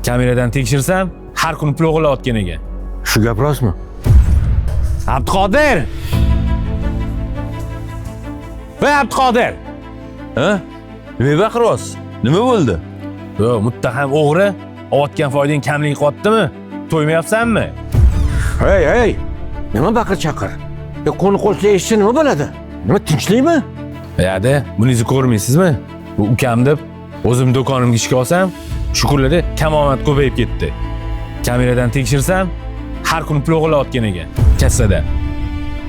Kameradan tekshirsam, har kuni pul o'g'irlayotgan ekan. Shu gap rostmi? Abduqodir! Voy Abduqodir! Ha? Nima baqiryapsiz? Nima bo'ldi? Yo, muttaham o'g'ri, olayotgan foydang kamlik qilyaptimi? To'ymayapsanmi? Hey! Nima baqir-chaqir? Qo'ni qo'shni eshitsa nima bo'ladi? Nima tinchlikmi? Yo'da, buningizni ko'rmaysizmi? Bu ukam deb o'zim do'konimga ishga olsam, shu kunlarda kamomad ko'payib ketdi. Kameradan tekshirsam, har kuni pul o'g'irlayotgan ekan, kassada.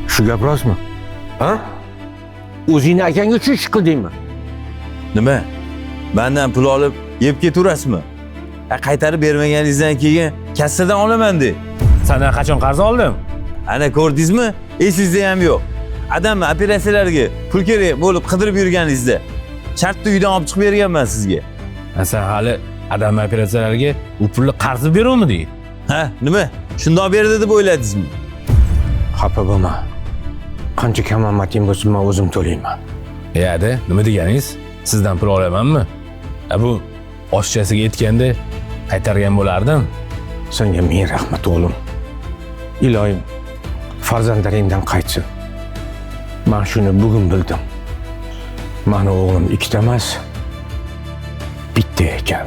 Shu gap rostmi? Ha? O'zingni akangga uchun ish qildingmi? Nima? Mendan pul olib yeb ketaverasizmi? Qaytarib bermaganingizdan keyin kassadan olaman de. Sandan qachon qarz oldim? Ana ko'rdingizmi? Esingizda ham yo'q. Odamni operatsiyalarga pul kerak bo'lib qidirib yurganingizda shartda uydan olib chiqib berganman sizga. Sen hali adam operatsiyalarga bu pulni qarzib beruvmidi? Ha, nima? Shundoq berdi deb o'yladingizmi? Xafa bo'lma. Qancha kamomating bo'lsa, men o'zim to'layman. Yo'da, nima deganingiz? Sizdan pul olamanmi? Bu oshchasiga aytganda qaytargan bo'lardim. Senga ming rahmat o'g'lim. Iloyim farzandlaringdan qaytsin. Men shuni bugun bildim. Mani o'g'lim ikkita emas, bitta ekan.